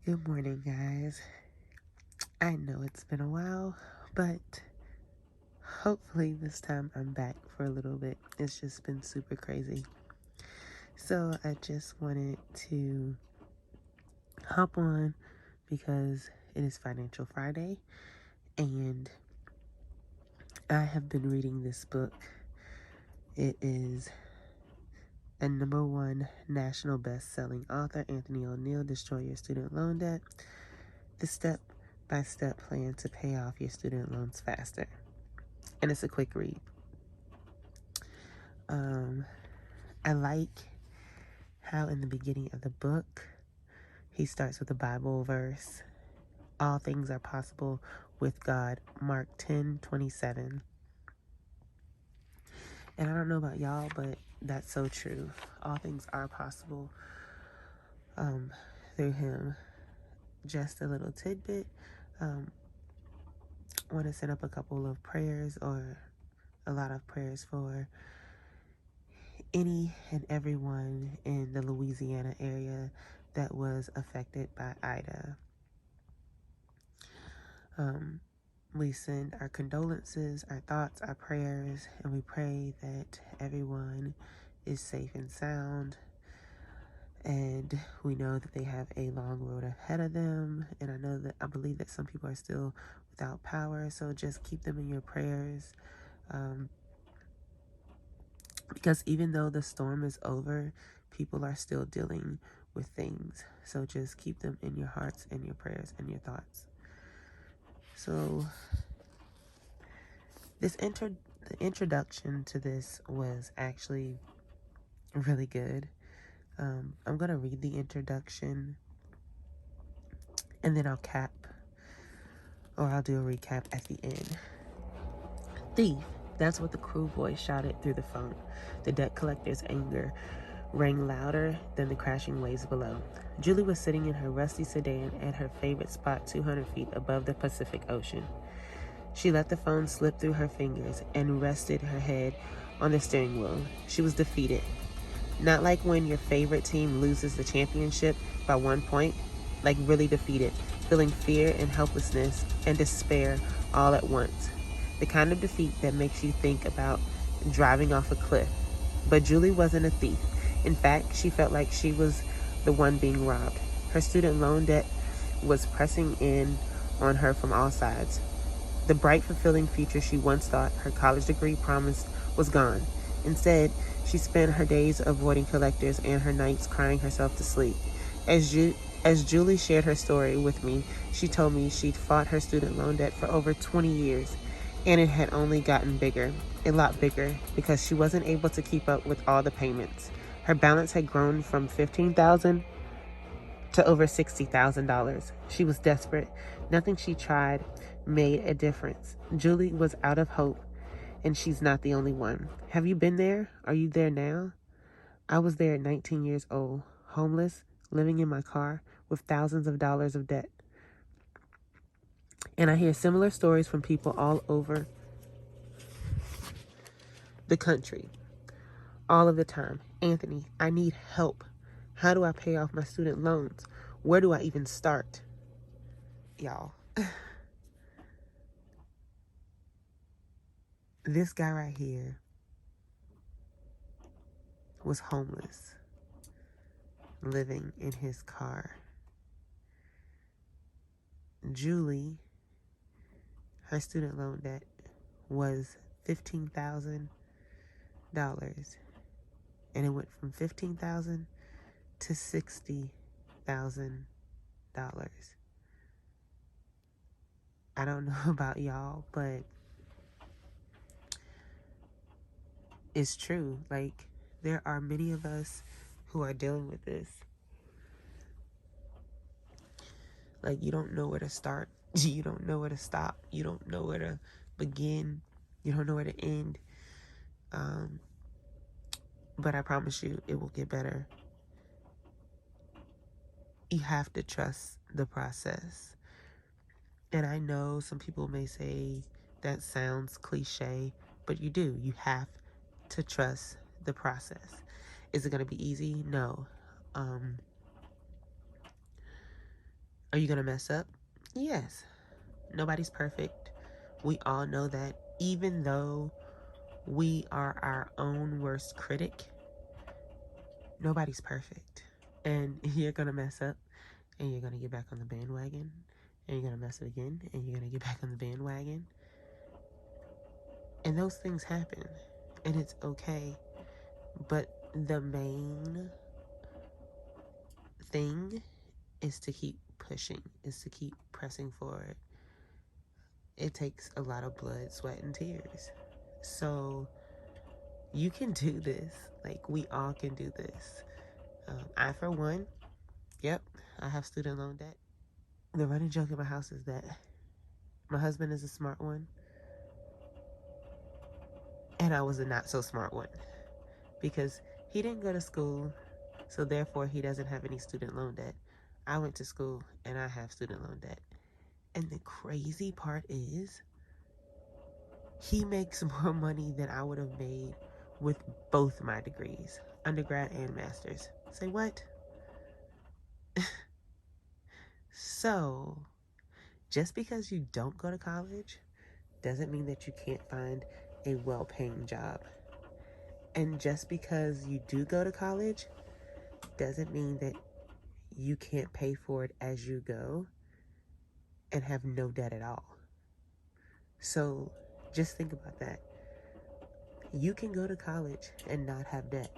Good morning, guys. I know it's been a while, but hopefully this time I'm back for a little bit. It's just been super crazy. So I just wanted to hop on because it is Financial Friday and I have been reading this book. It is a #1 national best-selling author, Anthony O'Neil, Destroy Your Student Loan Debt, the step-by-step plan to pay off your student loans faster. And it's a quick read. I like how in the beginning of the book, he starts with a Bible verse. All things are possible with God, Mark 10:27. And I don't know about y'all, but that's so true. All things are possible through him. Just a little tidbit. Want to set up a couple of prayers or a lot of prayers for any and everyone in the Louisiana area that was affected by Ida. We send our condolences, our thoughts, our prayers, and we pray that everyone is safe and sound. And we know that they have a long road ahead of them. And I believe that some people are still without power. So just keep them in your prayers. Because even though the storm is over, people are still dealing with things. So just keep them in your hearts and your prayers and your thoughts. So the introduction to this was actually really good. I'm going to read the introduction and then I'll do a recap at the end. Thief, that's what the crew voice shouted through the phone. The debt collector's anger rang louder than the crashing waves below. Julie was sitting in her rusty sedan at her favorite spot 200 feet above the Pacific Ocean. She let the phone slip through her fingers and rested her head on the steering wheel. She was defeated. Not like when your favorite team loses the championship by 1 point, like really defeated, feeling fear and helplessness and despair all at once. The kind of defeat that makes you think about driving off a cliff. But Julie wasn't a thief. In fact, she felt like she was the one being robbed. Her student loan debt was pressing in on her from all sides. The bright, fulfilling future she once thought her college degree promised was gone. Instead, she spent her days avoiding collectors and her nights crying herself to sleep. As Julie shared her story with me, she told me she'd fought her student loan debt for over 20 years, and it had only gotten bigger, a lot bigger, because she wasn't able to keep up with all the payments. Her balance had grown from $15,000 to over $60,000. She was desperate. Nothing she tried made a difference. Julie was out of hope, and she's not the only one. Have you been there? Are you there now? I was there at 19 years old, homeless, living in my car with thousands of dollars of debt. And I hear similar stories from people all over the country, all of the time. Anthony, I need help. How do I pay off my student loans? Where do I even start? Y'all. This guy right here was homeless, living in his car. Julie, her student loan debt was $15,000, and it went from $15,000 to $60,000. I don't know about y'all, but it's true. Like, there are many of us who are dealing with this. Like, you don't know where to start. You don't know where to stop. You don't know where to begin. You don't know where to end. But I promise you, it will get better. You have to trust the process. And I know some people may say that sounds cliche, but you do. You have to trust the process. Is it going to be easy? No. Are you going to mess up? Yes. Nobody's perfect. We all know that. Even though we are our own worst critic, nobody's perfect. And you're going to mess up, and you're going to get back on the bandwagon, and you're going to mess it again, and you're going to get back on the bandwagon. And those things happen, and it's okay. But the main thing is to keep pushing, is to keep pressing forward. It takes a lot of blood, sweat, and tears. So you can do this. Like, we all can do this. I, for one, yep, I have student loan debt. The running joke in my house is that my husband is a smart one, and I was a not so smart one, because he didn't go to school, so therefore he doesn't have any student loan debt. I went to school and I have student loan debt. And the crazy part is, he makes more money than I would have made with both my degrees, undergrad and master's. Say what? So, just because you don't go to college doesn't mean that you can't find a well-paying job. And just because you do go to college doesn't mean that you can't pay for it as you go and have no debt at all. So just think about that. You can go to college and not have debt.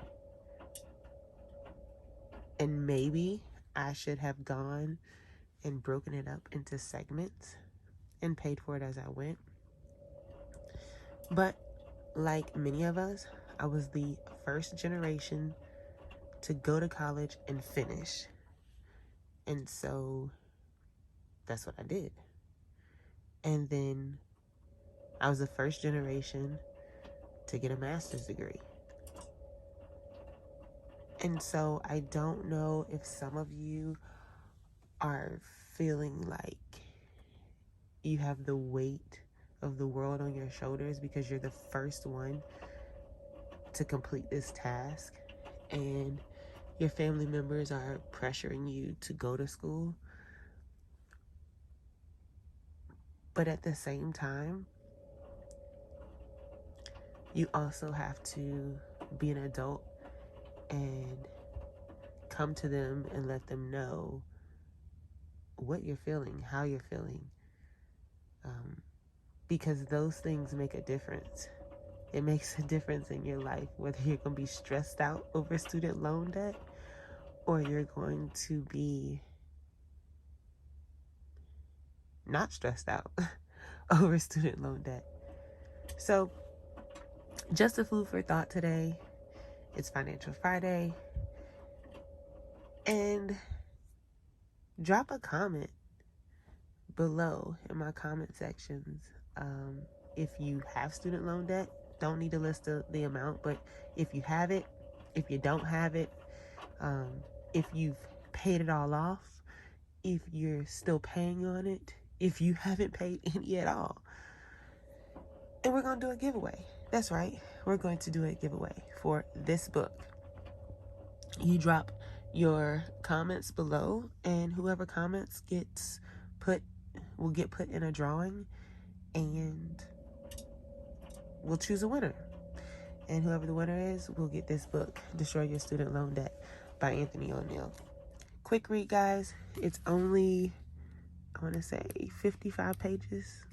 And maybe I should have gone and broken it up into segments and paid for it as I went. But like many of us, I was the first generation to go to college and finish. And so that's what I did. And then I was the first generation to get a master's degree. And so I don't know if some of you are feeling like you have the weight of the world on your shoulders because you're the first one to complete this task, and your family members are pressuring you to go to school. But at the same time, you also have to be an adult and come to them and let them know what you're feeling, how you're feeling. Because those things make a difference. It makes a difference in your life, whether you're going to be stressed out over student loan debt or you're going to be not stressed out over student loan debt. So, just a food for thought today. It's Financial Friday. And drop a comment below in my comment sections. If you have student loan debt, don't need to list the amount, but if you have it, if you don't have it, if you've paid it all off, if you're still paying on it, if you haven't paid any at all. And we're going to do a giveaway. That's right. We're going to do a giveaway for this book. You drop your comments below, and whoever comments will get put in a drawing, and we'll choose a winner. And whoever the winner is will get this book, Destroy Your Student Loan Debt by Anthony O'Neal. Quick read, guys. It's only, I want to say, 55 pages.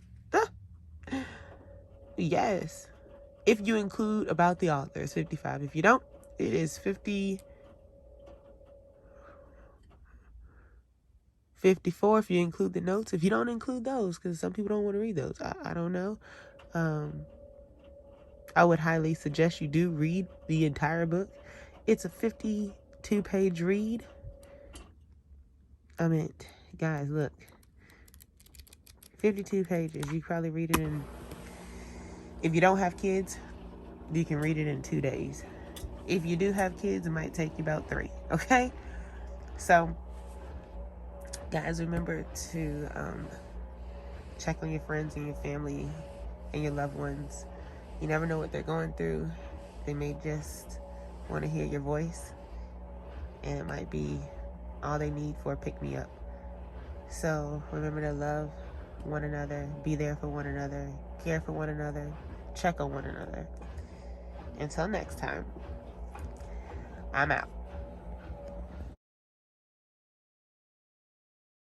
Yes. If you include about the author, it's 55. If you don't, it is 54 if you include the notes. If you don't include those, because some people don't want to read those. I don't know. I would highly suggest you do read the entire book. It's a 52-page read. I mean, guys, look. 52 pages. You probably read it in... If you don't have kids, you can read it in 2 days. If you do have kids, it might take you about 3. Okay? So, guys, remember to check on your friends and your family and your loved ones. You never know what they're going through. They may just want to hear your voice, and it might be all they need for a pick-me-up. So remember to love one another, be there for one another, care for one another, check on one another. Until next time, I'm out.